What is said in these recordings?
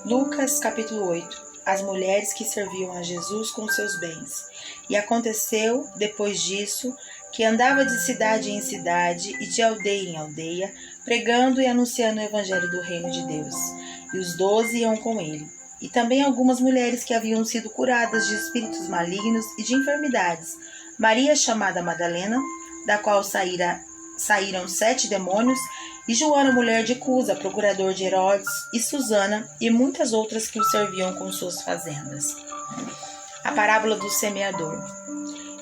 Lucas capítulo 8. As mulheres que serviam a Jesus com seus bens. E aconteceu, depois disso, que andava de cidade em cidade e de aldeia em aldeia, pregando e anunciando o evangelho do reino de Deus. E os 12 iam com ele. E também algumas mulheres que haviam sido curadas de espíritos malignos e de enfermidades. Maria, chamada Madalena, da qual saíram 7 demônios, e Joana, mulher de Cusa, procurador de Herodes, e Susana, e muitas outras que o serviam com suas fazendas. A parábola do semeador.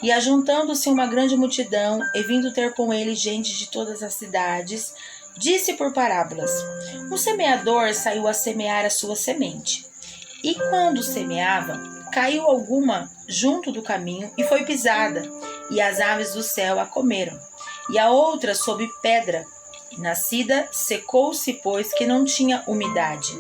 E ajuntando-se uma grande multidão, e vindo ter com ele gente de todas as cidades, disse por parábolas: Um semeador saiu a semear a sua semente. E quando semeava, caiu alguma junto do caminho e foi pisada, e as aves do céu a comeram. E a outra sob pedra, e nascida, secou-se, pois que não tinha umidade.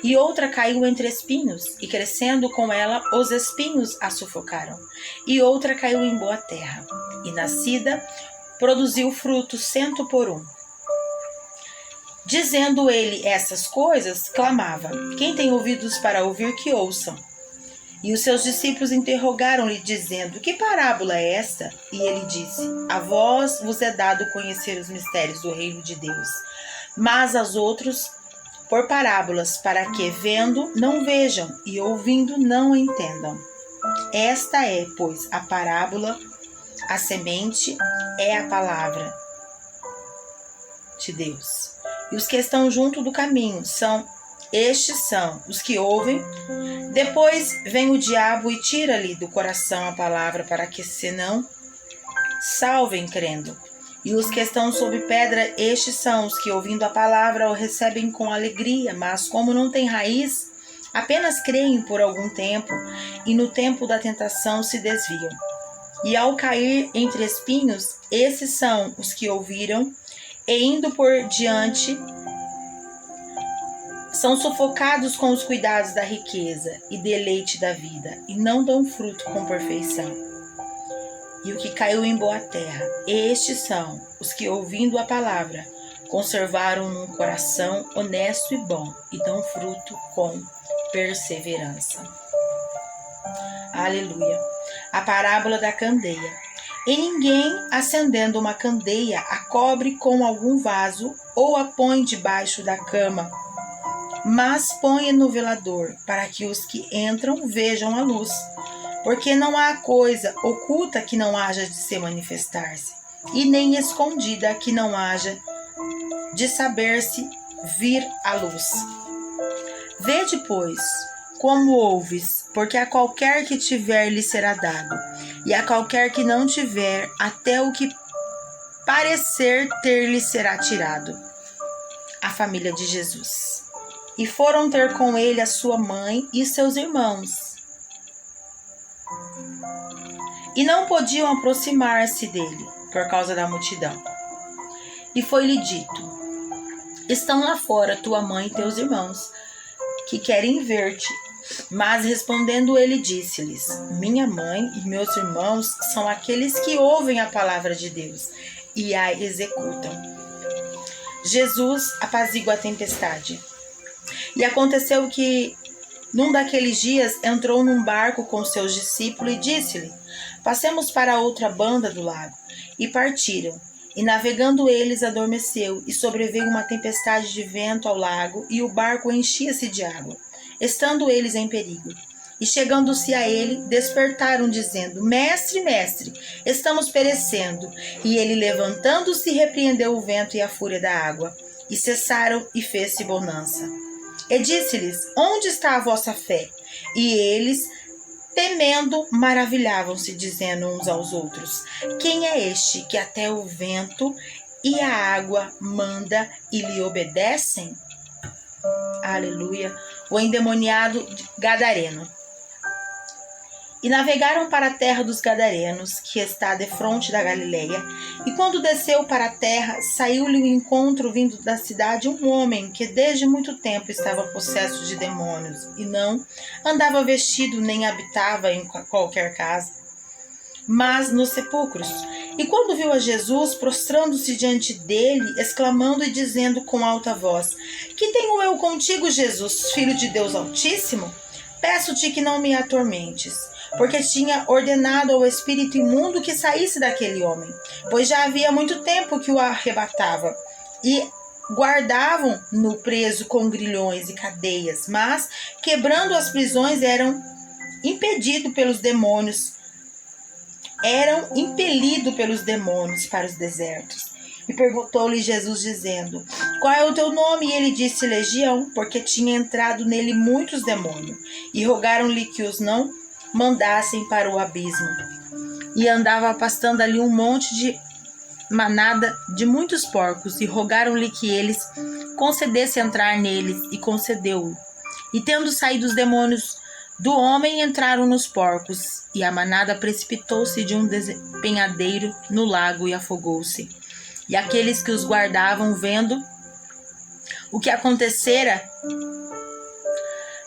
E outra caiu entre espinhos, e crescendo com ela, os espinhos a sufocaram. E outra caiu em boa terra, e nascida, produziu fruto 100 por 1. Dizendo ele essas coisas, clamava: Quem tem ouvidos para ouvir, que ouçam. E os seus discípulos interrogaram-lhe, dizendo: Que parábola é esta? E ele disse: A vós vos é dado conhecer os mistérios do reino de Deus, mas aos outros por parábolas, para que, vendo, não vejam, e ouvindo, não entendam. Esta é, pois, a parábola. A semente é a palavra de Deus. E os que estão junto do caminho estes são os que ouvem. Depois vem o diabo e tira-lhe do coração a palavra, para que senão salvem crendo. E os que estão sob pedra, estes são os que, ouvindo a palavra, o recebem com alegria, mas como não têm raiz, apenas creem por algum tempo, e no tempo da tentação se desviam. E ao cair entre espinhos, esses são os que ouviram, e indo por diante, são sufocados com os cuidados da riqueza e deleite da vida, e não dão fruto com perfeição. E o que caiu em boa terra, estes são os que, ouvindo a palavra, conservaram num coração honesto e bom, e dão fruto com perseverança. Aleluia. A parábola da candeia. E ninguém, acendendo uma candeia, a cobre com algum vaso, ou a põe debaixo da cama, mas põe no velador, para que os que entram vejam a luz. Porque não há coisa oculta que não haja de se manifestar-se, e nem escondida que não haja de saber-se vir à luz. Vede, pois, como ouves, porque a qualquer que tiver lhe será dado, e a qualquer que não tiver, até o que parecer ter lhe será tirado. A família de Jesus. E foram ter com ele a sua mãe e seus irmãos. E não podiam aproximar-se dele, por causa da multidão. E foi-lhe dito: Estão lá fora tua mãe e teus irmãos, que querem ver-te. Mas respondendo ele, disse-lhes: Minha mãe e meus irmãos são aqueles que ouvem a palavra de Deus e a executam. Jesus apazigua a tempestade. E aconteceu que, num daqueles dias, entrou num barco com seus discípulos e disse-lhe: Passemos para a outra banda do lago. E partiram. E navegando eles, adormeceu, e sobreveio uma tempestade de vento ao lago, e o barco enchia-se de água, estando eles em perigo. E chegando-se a ele, despertaram, dizendo: Mestre, mestre, estamos perecendo. E ele, levantando-se, repreendeu o vento e a fúria da água. E cessaram, e fez-se bonança. E disse-lhes: Onde está a vossa fé? E eles, temendo, maravilhavam-se, dizendo uns aos outros: Quem é este que até o vento e a água manda e lhe obedecem? Aleluia. O endemoniado gadareno. E navegaram para a terra dos Gadarenos, que está defronte da Galileia. E quando desceu para a terra, saiu-lhe ao encontro, vindo da cidade, um homem que desde muito tempo estava possesso de demônios, e não andava vestido, nem habitava em qualquer casa, mas nos sepulcros. E quando viu a Jesus, prostrando-se diante dele, exclamando e dizendo com alta voz: Que tenho eu contigo, Jesus, Filho de Deus Altíssimo? Peço-te que não me atormentes, porque tinha ordenado ao espírito imundo que saísse daquele homem, pois já havia muito tempo que o arrebatava, e guardavam-no preso com grilhões e cadeias, mas, quebrando as prisões, eram impelidos pelos demônios para os desertos. E perguntou-lhe Jesus, dizendo: Qual é o teu nome? E ele disse: Legião, porque tinha entrado nele muitos demônios. E rogaram-lhe que os não mandassem para o abismo. E andava pastando ali um monte de manada de muitos porcos, e rogaram-lhe que eles concedessem entrar neles, e concedeu-o. E tendo saído os demônios do homem, entraram nos porcos, e a manada precipitou-se de um despenhadeiro no lago e afogou-se. E aqueles que os guardavam, vendo o que acontecera,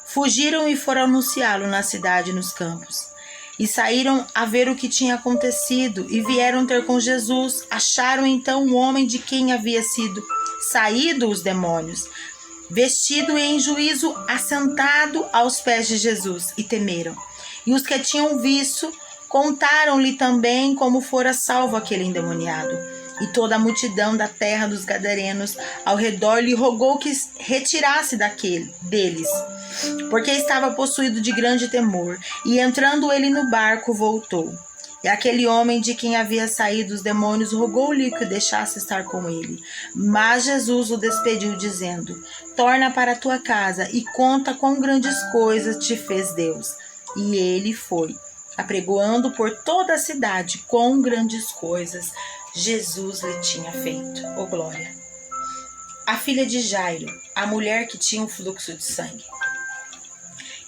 fugiram e foram anunciá-lo na cidade e nos campos. E saíram a ver o que tinha acontecido, e vieram ter com Jesus. Acharam então o homem de quem havia sido saído os demônios, vestido e em juízo, assentado aos pés de Jesus, e temeram. E os que tinham visto contaram-lhe também como fora salvo aquele endemoniado. E toda a multidão da terra dos Gadarenos ao redor lhe rogou que retirasse deles, porque estava possuído de grande temor. E entrando ele no barco, voltou. E aquele homem de quem havia saído os demônios rogou-lhe que o deixasse estar com ele. Mas Jesus o despediu, dizendo: Torna para a tua casa e conta quão grandes coisas te fez Deus. E ele foi, apregoando por toda a cidade quão grandes coisas Jesus lhe tinha feito. Oh, glória! A filha de Jairo, a mulher que tinha um fluxo de sangue.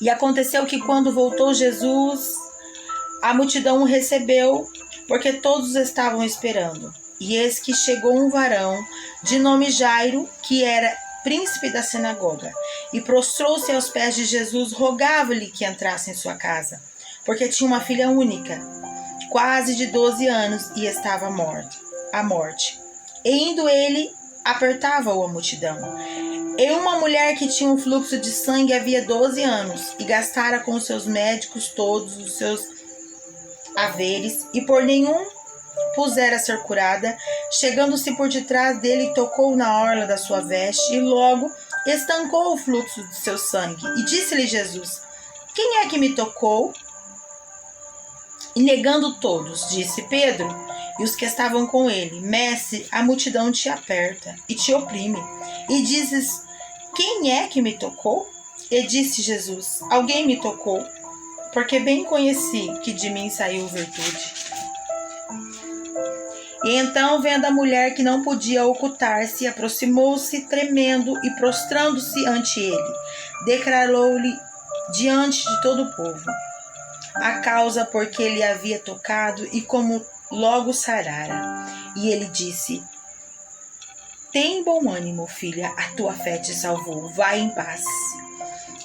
E aconteceu que quando voltou Jesus, a multidão o recebeu, porque todos estavam esperando. E eis que chegou um varão de nome Jairo, que era príncipe da sinagoga, e prostrou-se aos pés de Jesus, rogava-lhe que entrasse em sua casa, porque tinha uma filha única, quase de 12 anos, e estava à morte. E indo ele, apertava-o a multidão. E uma mulher que tinha um fluxo de sangue havia 12 anos, e gastara com seus médicos todos os seus haveres, e por nenhum pusera a ser curada, chegando-se por detrás dele, tocou na orla da sua veste, e logo estancou o fluxo de seu sangue. E disse-lhe Jesus: Quem é que me tocou? E negando todos, disse Pedro e os que estavam com ele: Mestre, a multidão te aperta e te oprime, e dizes: Quem é que me tocou? E disse Jesus: Alguém me tocou, porque bem conheci que de mim saiu virtude. E então, vendo a mulher que não podia ocultar-se, aproximou-se tremendo e prostrando-se ante ele, declarou-lhe diante de todo o povo a causa por que ele havia tocado e como logo sarara. E ele disse: Tem bom ânimo, filha, a tua fé te salvou, vai em paz.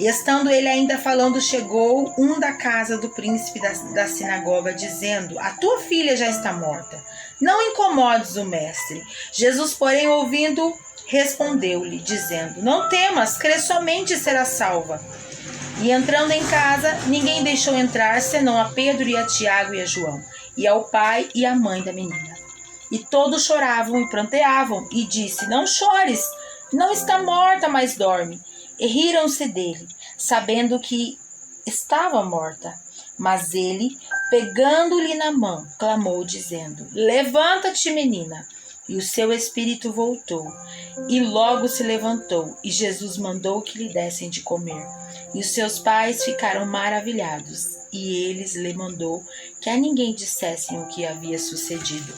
E estando ele ainda falando, chegou um da casa do príncipe da sinagoga, dizendo: A tua filha já está morta, não incomodes o mestre. Jesus, porém, ouvindo, respondeu-lhe, dizendo: Não temas, crê somente e será salva. E entrando em casa, ninguém deixou entrar, senão a Pedro e a Tiago e a João, e ao pai e à mãe da menina. E todos choravam e pranteavam, e disse: Não chores, não está morta, mas dorme. E riram-se dele, sabendo que estava morta. Mas ele, pegando-lhe na mão, clamou, dizendo: Levanta-te, menina. E o seu espírito voltou, e logo se levantou, e Jesus mandou que lhe dessem de comer. E os seus pais ficaram maravilhados, e eles lhe mandou que a ninguém dissessem o que havia sucedido.